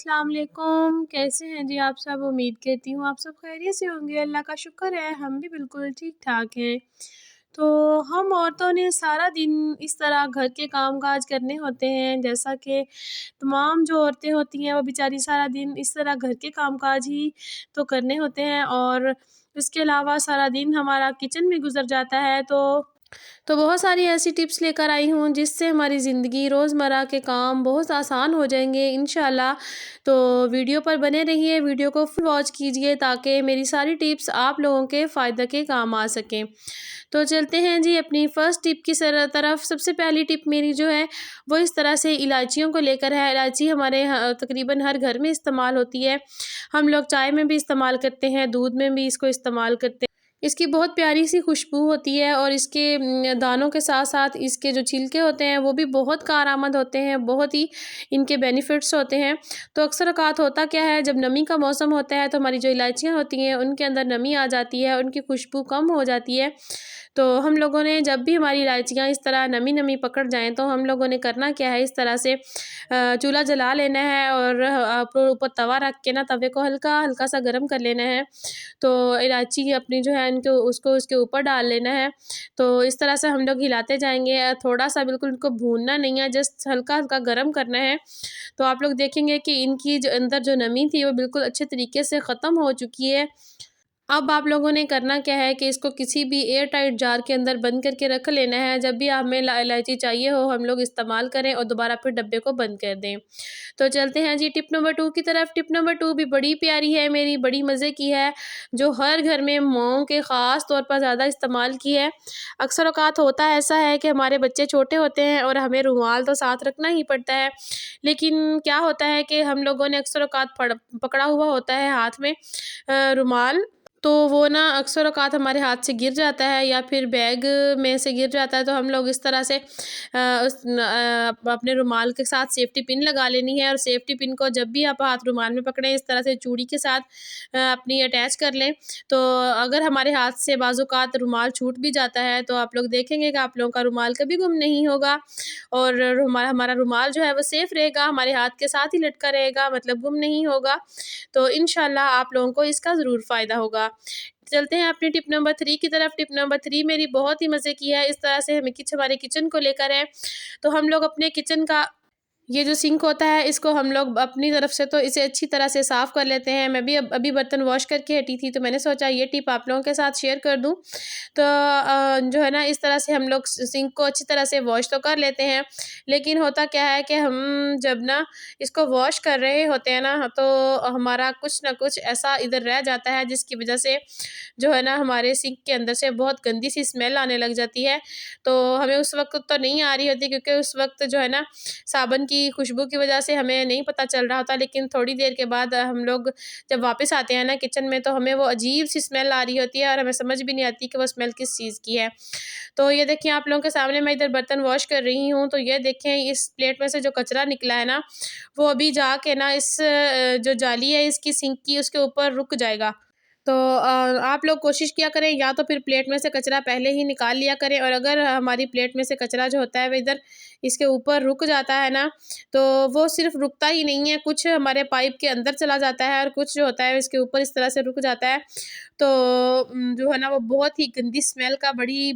अस्सलाम वालेकुम। कैसे हैं जी आप सब? उम्मीद करती हूँ आप सब खैरियत से होंगे। अल्लाह का शुक्र है हम भी बिल्कुल ठीक-ठाक हैं। तो हम औरतों ने सारा दिन इस तरह घर के काम-काज करने होते हैं, जैसा कि तमाम जो औरतें होती हैं वो बेचारी सारा दिन इस तरह घर के काम-काज ही तो करने होते हैं और इसके अलावा सारा दिन हमारा किचन में गुज़र जाता है। तो बहुत सारी ऐसी टिप्स लेकर आई हूँ जिससे हमारी ज़िंदगी रोज़मर्रा के काम बहुत आसान हो जाएंगे इंशाल्लाह। तो वीडियो पर बने रहिए, वीडियो को फुल वॉच कीजिए ताकि मेरी सारी टिप्स आप लोगों के फ़ायदे के काम आ सकें। तो चलते हैं जी अपनी फ़र्स्ट टिप की तरफ। सबसे पहली टिप मेरी जो है वो इस तरह से इलायचियों को लेकर है। इलायची हमारे तकरीबन हर घर में इस्तेमाल होती है। हम लोग चाय में भी इस्तेमाल करते हैं, दूध में भी इसको इस्तेमाल करते हैं। इसकी बहुत प्यारी सी खुशबू होती है और इसके दानों के साथ-साथ इसके जो छिलके होते हैं वो भी बहुत कारआमद होते हैं, बहुत ही इनके बेनिफिट्स होते हैं। तो अक्सर औक़ात होता क्या है, जब नमी का मौसम होता है तो हमारी जो इलायचियाँ होती हैं उनके अंदर नमी आ जाती है, उनकी खुशबू कम हो जाती है। तो हम लोगों ने जब भी हमारी इलायचियाँ इस तरह नमी-नमी पकड़ जाएँ तो हम लोगों ने करना क्या है, इस तरह से चूल्हा जला लेना है और ऊपर तवा रख के ना तवे को हल्का-हल्का सा गरम कर लेना है। तो इलायची अपनी जो है इनको उसको उसके ऊपर डाल लेना है। तो इस तरह से हम लोग हिलाते जाएँगे, थोड़ा-सा बिल्कुल इनको भूनना नहीं है, जस्ट हल्का-हल्का गरम करना है। तो आप लोग देखेंगे कि इनकी जो अंदर जो नमी थी वो बिल्कुल अच्छे तरीके से ख़त्म हो चुकी है। अब आप लोगों ने करना क्या है कि इसको किसी भी एयर टाइट जार के अंदर बंद करके रख लेना है। जब भी हमें इलायची चाहिए हो हम लोग इस्तेमाल करें और दोबारा फिर डब्बे को बंद कर दें। तो चलते हैं जी टिप नंबर 2 की तरफ। टिप नंबर 2 भी बड़ी प्यारी है मेरी, बड़ी मज़े की है, जो हर घर में माओं के ख़ास तौर पर ज़्यादा इस्तेमाल की है। अक्सर औक़ात होता ऐसा है कि हमारे बच्चे छोटे होते हैं और हमें रुमाल तो साथ रखना ही पड़ता है। लेकिन क्या होता है कि हम लोगों ने अक्सर औक़ात पकड़ा हुआ होता है हाथ में रुमाल, तो वो ना अक्सर औक़ात हमारे हाथ से गिर जाता है या फिर बैग में से गिर जाता है। तो हम लोग इस तरह से अपने रुमाल के साथ सेफ्टी पिन लगा लेनी है और सेफ्टी पिन को जब भी आप हाथ रुमाल में पकड़ें इस तरह से चूड़ी के साथ अपनी अटैच कर लें। तो अगर हमारे हाथ से बाज़-औक़ात रुमाल छूट भी जाता है तो आप लोग देखेंगे कि आप लोगों का रुमाल कभी गुम नहीं होगा और हमारा रुमाल जो है वो सेफ़ रहेगा, हमारे हाथ के साथ ही लटका रहेगा, मतलब गुम नहीं होगा। तो इंशाल्लाह आप लोगों को इसका ज़रूर फ़ायदा होगा। चलते हैं अपनी टिप नंबर 3 की तरफ। टिप नंबर 3 मेरी बहुत ही मज़े की है। इस तरह से हमारे किचन को लेकर है। तो हम लोग अपने किचन का ये जो सिंक होता है इसको हम लोग अपनी तरफ से तो इसे अच्छी तरह से साफ़ कर लेते हैं। मैं भी अभी बर्तन वॉश करके हटी थी तो मैंने सोचा ये टिप आप लोगों के साथ शेयर कर दूँ। तो जो है ना इस तरह से हम लोग सिंक को अच्छी तरह से वॉश तो कर लेते हैं। लेकिन होता क्या है कि हम जब ना इसको वॉश कर रहे होते हैं ना तो हमारा कुछ न कुछ ऐसा इधर रह जाता है जिसकी वज़ह से जो है ना हमारे सिंक के अंदर से बहुत गंदी सी स्मेल आने लग जाती है। तो हमें उस वक़्त तो नहीं आ रही होती क्योंकि उस वक़्त जो है ना साबुन की खुशबू की वजह से हमें नहीं पता चल रहा होता। लेकिन थोड़ी देर के बाद हम लोग जब वापस आते हैं ना किचन में तो हमें वो अजीब सी स्मेल आ रही होती है और हमें समझ भी नहीं आती कि वो स्मेल किस चीज़ की है। तो ये देखिए आप लोगों के सामने मैं इधर बर्तन वॉश कर रही हूँ तो ये देखें इस प्लेट में से जो कचरा निकला है ना वो अभी जाके ना इस जो जाली है इसकी सिंक की उसके ऊपर रुक जाएगा। तो आप लोग कोशिश किया करें या तो फिर प्लेट में से कचरा पहले ही निकाल लिया करें और अगर हमारी प्लेट में से कचरा जो होता है वो इधर इसके ऊपर रुक जाता है ना तो वो सिर्फ़ रुकता ही नहीं है, कुछ हमारे पाइप के अंदर चला जाता है और कुछ जो होता है इसके ऊपर इस तरह से रुक जाता है। तो जो है ना वो बहुत ही गंदी स्मेल का बड़ी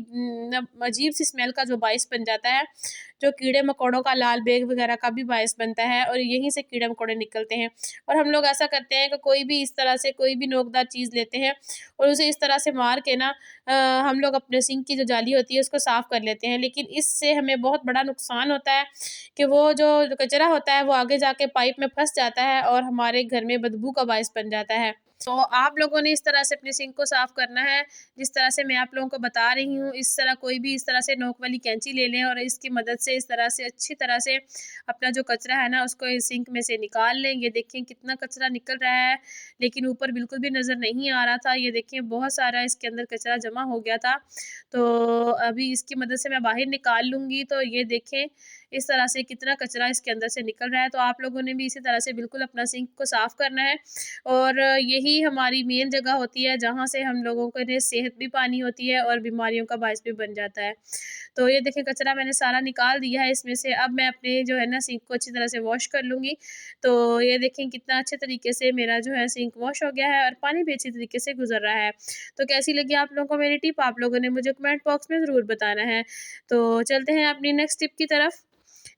अजीब सी स्मेल का जो बाइस बन जाता है, जो कीड़े-मकोड़ों का लाल बेग वगैरह का भी बाइस बनता है और यहीं से कीड़े-मकोड़े निकलते हैं। और हम लोग ऐसा करते हैं कि कोई भी इस तरह से कोई भी नोकदार चीज़ लेते हैं और उसे इस तरह से मार के ना हम लोग अपने सिंक की जो जाली होती है उसको साफ़ कर लेते हैं। लेकिन इससे हमें बहुत बड़ा नुकसान होता है कि वो जो कचरा होता है वो आगे जाके पाइप में फँस जाता है और हमारे घर में बदबू का बाइस बन जाता है। तो आप लोगों ने इस तरह से अपने सिंक को साफ़ करना है, जिस तरह से मैं आप लोगों को बता रही हूँ, इस तरह कोई भी इस तरह से नोक वाली कैंची ले लें और इसकी मदद से इस तरह से अच्छी तरह से अपना जो कचरा है ना उसको इस सिंक में से निकाल लें। ये देखिए कितना कचरा निकल रहा है, लेकिन ऊपर बिल्कुल भी नज़र नहीं आ रहा था। ये देखिए बहुत सारा इसके अंदर कचरा जमा हो गया था। तो अभी इसकी मदद से मैं बाहर निकाल लूँगी तो ये देखें इस तरह से कितना कचरा इसके अंदर से निकल रहा है। तो आप लोगों ने भी इसी तरह से बिल्कुल अपना सिंक को साफ़ करना है और यही हमारी मेन जगह होती है जहाँ से हम लोगों को ने सेहत भी पानी होती है और बीमारियों का बायस भी बन जाता है। तो ये देखें कचरा मैंने सारा निकाल दिया है इसमें से। अब मैं अपने जो है ना सिंक को अच्छी तरह से वॉश कर लूँगी। तो ये देखें कितना अच्छे तरीके से मेरा जो है सिंक वॉश हो गया है और पानी भी अच्छी तरीके से गुज़र रहा है। तो कैसी लगी आप लोगों को मेरी टिप? आप लोगों ने मुझे कमेंट बॉक्स में ज़रूर बताना है। तो चलते हैं अपनी नेक्स्ट टिप की तरफ।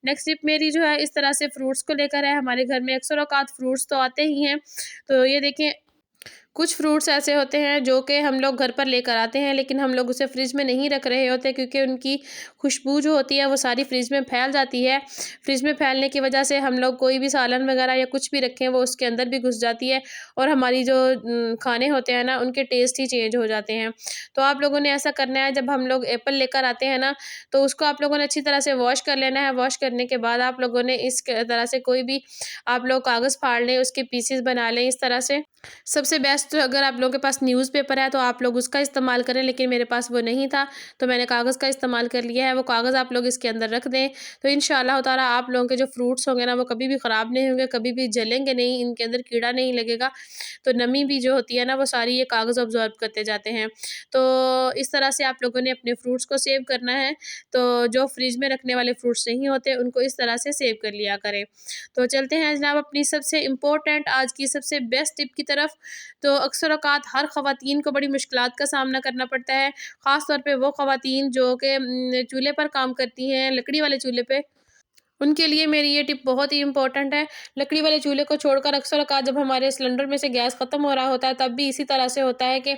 नेक्स्ट टिप मेरी जो है इस तरह से फ्रूट्स को लेकर है। हमारे घर में अक्सर औक़ात फ्रूट्स तो आते ही हैं। तो ये देखें कुछ फ्रूट्स ऐसे होते हैं जो कि हम लोग घर पर लेकर आते हैं, लेकिन हम लोग उसे फ्रिज में नहीं रख रहे होते, क्योंकि उनकी खुशबू जो होती है वो सारी फ्रिज में फैल जाती है। फ्रिज में फैलने की वजह से हम लोग कोई भी सालन वगैरह या कुछ भी रखें वो उसके अंदर भी घुस जाती है और हमारी जो खाने होते हैं ना उनके टेस्ट ही चेंज हो जाते हैं। तो आप लोगों ने ऐसा करना है, जब हम लोग एप्पल लेकर आते हैं ना तो उसको आप लोगों ने अच्छी तरह से वॉश कर लेना है। वॉश करने के बाद आप लोगों ने इस तरह से कोई भी आप लोग कागज़ फाड़ लें, उसके पीसेस बना लें इस तरह से। सबसे बेस्ट अगर आप लोगों के पास न्यूज़पेपर है तो आप लोग उसका इस्तेमाल करें, लेकिन मेरे पास वो नहीं था तो मैंने कागज़ का इस्तेमाल कर लिया है। वो कागज़ आप लोग इसके अंदर रख दें, तो इंशाअल्लाह ताला आप लोगों के जो फ्रूट्स होंगे ना वो कभी भी ख़राब नहीं होंगे, कभी भी जलेंगे नहीं, इनके अंदर कीड़ा नहीं लगेगा। तो नमी भी जो होती है ना वो सारी ये कागज़ ऑब्ज़ॉर्ब करते जाते हैं। तो इस तरह से आप लोगों ने अपने फ्रूट्स को सेव करना है। तो जो फ्रिज में रखने वाले फ्रूट्स नहीं होते उनको इस तरह से सेव कर लिया करें। तो चलते हैं जनाब अपनी सबसे इम्पोर्टेंट आज की सबसे बेस्ट टिप की तरफ। तो अक्सर औक़ात हर ख़वातीन को बड़ी मुश्किलात का सामना करना पड़ता है, ख़ास तौर पे वो ख़वातीन जो कि चूल्हे पर काम करती हैं, लकड़ी वाले चूल्हे पे। उनके लिए मेरी ये टिप बहुत ही इम्पोर्टेंट है। लकड़ी वाले चूल्हे को छोड़कर अक्सर औक़ात जब हमारे सिलेंडर में से गैस ख़त्म हो रहा होता है तब भी इसी तरह से होता है कि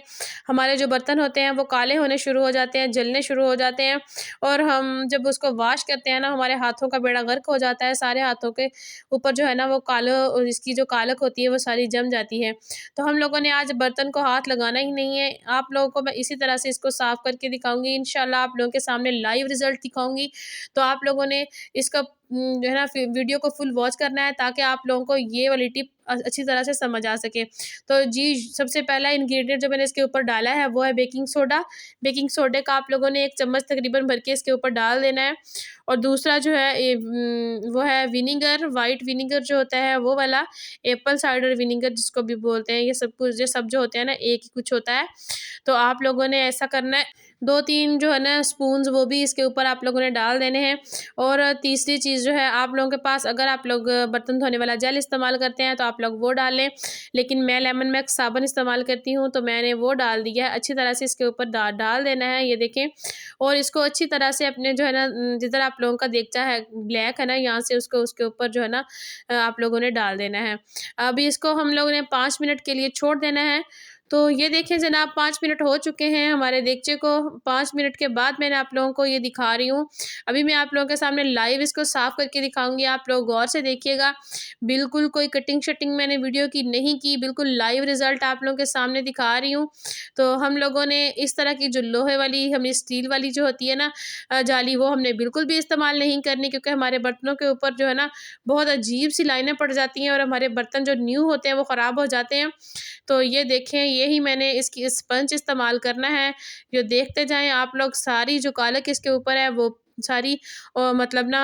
हमारे जो बर्तन होते हैं वो काले होने शुरू हो जाते हैं, जलने शुरू हो जाते हैं और हम जब उसको वॉश करते हैं ना हमारे हाथों का बेड़ा गर्क हो जाता है। सारे हाथों के ऊपर जो है ना वो कालो इसकी जो कालक होती है वो सारी जम जाती है। तो हम लोगों ने आज बर्तन को हाथ लगाना ही नहीं है। आप लोगों को मैं इसी तरह से इसको साफ़ करके दिखाऊँगी। इंशाअल्लाह आप लोगों के सामने लाइव रिज़ल्ट दिखाऊँगी। तो आप लोगों ने इसका जो है ना वीडियो को फुल वॉच करना है, ताकि आप लोगों को ये वाली टिप अच्छी तरह से समझ आ सके। तो जी सबसे पहला इंग्रेडिएंट जो मैंने इसके ऊपर डाला है वो है बेकिंग सोडा। बेकिंग सोडे का आप लोगों ने 1 चम्मच तकरीबन भर के इसके ऊपर डाल देना है। और दूसरा जो है वो है विनेगर, व्हाइट विनेगर जो होता है वो वाला, एप्पल साइडर विनेगर जिसको भी बोलते हैं। ये सब जो होते हैं ना एक ही कुछ होता है। तो आप लोगों ने ऐसा करना है, 2-3 जो है ना स्पून्स वो भी इसके ऊपर आप लोगों ने डाल देने हैं। और तीसरी चीज़ जो है आप लोगों के पास अगर आप लोग बर्तन धोने वाला जेल इस्तेमाल करते हैं तो आप लोग वो डाल लें, लेकिन मैं लेमन मैक्स साबुन इस्तेमाल करती हूँ तो मैंने वो डाल दिया है। अच्छी तरह से इसके ऊपर डाल देना है, ये देखें। और इसको अच्छी तरह से अपने जो है ना जिधर आप लोगों का देगचा है ब्लैक है ना, यहाँ से उसको उसके ऊपर जो है ना आप लोगों ने डाल देना है। अभी इसको हम लोगों ने 5 मिनट के लिए छोड़ देना है। तो ये देखें जनाब 5 मिनट हो चुके हैं हमारे देगचे को। 5 मिनट के बाद मैंने आप लोगों को ये दिखा रही हूँ। अभी मैं आप लोगों के सामने लाइव इसको साफ़ करके दिखाऊँगी, आप लोग गौर से देखिएगा। बिल्कुल कोई कटिंग-शटिंग मैंने वीडियो की नहीं की, बिल्कुल लाइव रिज़ल्ट आप लोगों के सामने दिखा रही हूँ। तो हम लोगों ने इस तरह की जो लोहे वाली हमें स्टील वाली जो होती है ना जाली, वो हमने बिल्कुल भी इस्तेमाल नहीं करनी, क्योंकि हमारे बर्तनों के ऊपर जो है ना बहुत अजीब-सी लाइनें पड़ जाती हैं और हमारे बर्तन जो न्यू होते हैं वो ख़राब हो जाते हैं। तो ये देखें यही मैंने इसकी स्पंज इस्तेमाल करना है। जो देखते जाएँ आप लोग, सारी जो कालक इसके ऊपर है वो सारी मतलब ना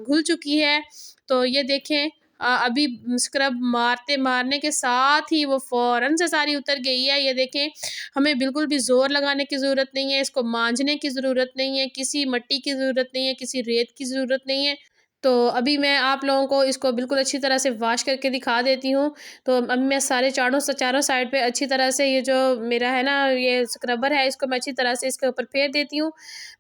घुल चुकी है। तो ये देखें अभी स्क्रब मारने के साथ ही वो फ़ौरन से सारी उतर गई है। ये देखें हमें बिल्कुल भी ज़ोर लगाने की ज़रूरत नहीं है, इसको मांजने की ज़रूरत नहीं है, किसी मिट्टी की ज़रूरत नहीं है, किसी रेत की ज़रूरत नहीं है। तो अभी मैं आप लोगों को इसको बिल्कुल अच्छी तरह से वॉश करके दिखा देती हूँ। तो अब मैं सारे चारों साइड पे अच्छी तरह से ये जो मेरा है ना ये स्क्रबर है इसको मैं अच्छी तरह से इसके ऊपर फेर देती हूँ।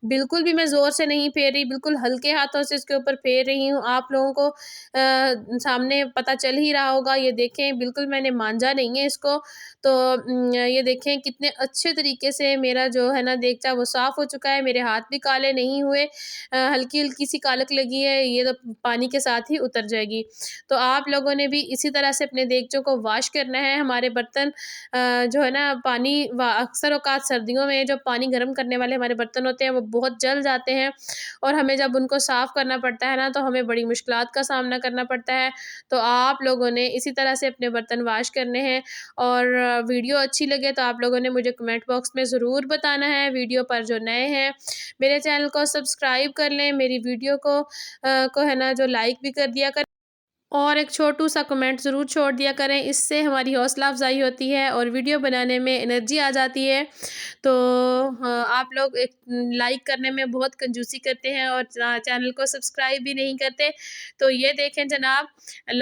बिल्कुल भी मैं ज़ोर से नहीं फेर रही, बिल्कुल हल्के हाथों से इसके ऊपर फेर रही हूँ। आप लोगों को सामने पता चल ही रहा होगा, ये देखें बिल्कुल मैंने मांजा नहीं है इसको। तो ये देखें कितने अच्छे तरीके से मेरा जो है ना देगचा वो साफ़ हो चुका है, मेरे हाथ भी काले नहीं हुए। हल्की-हल्की सी कालक लगी है, ये तो पानी के साथ ही उतर जाएगी। तो आप लोगों ने भी इसी तरह से अपने देगचों को वॉश करना है। हमारे बर्तन जो है ना पानी व अक्सर औक़ात सर्दियों में जो पानी गर्म करने वाले हमारे बर्तन होते हैं वो बहुत जल जाते हैं और हमें जब उनको साफ़ करना पड़ता है ना तो हमें बड़ी मुश्किलात का सामना करना पड़ता है। तो आप लोगों ने इसी तरह से अपने बर्तन वॉश करने हैं। और वीडियो अच्छी लगे तो आप लोगों ने मुझे कमेंट बॉक्स में ज़रूर बताना है। वीडियो पर जो नए हैं मेरे चैनल को सब्सक्राइब कर लें, मेरी वीडियो को है ना जो लाइक भी कर दिया करें। और एक छोटू-सा कमेंट ज़रूर छोड़ दिया करें, इससे हमारी हौसला अफ़ज़ाई होती है और वीडियो बनाने में एनर्जी आ जाती है। तो हाँ, आप लोग एक लाइक करने में बहुत कंजूसी करते हैं और चैनल को सब्सक्राइब भी नहीं करते। तो ये देखें जनाब,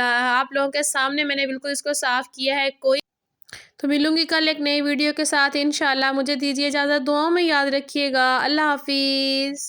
आप लोगों के सामने मैंने बिल्कुल इसको साफ़ किया है। तो मिलूँगी कल एक नई वीडियो के साथ इंशाल्लाह। मुझे दीजिए इजाज़त, दुआओं में याद रखिएगा। अल्लाह हाफ़िज़।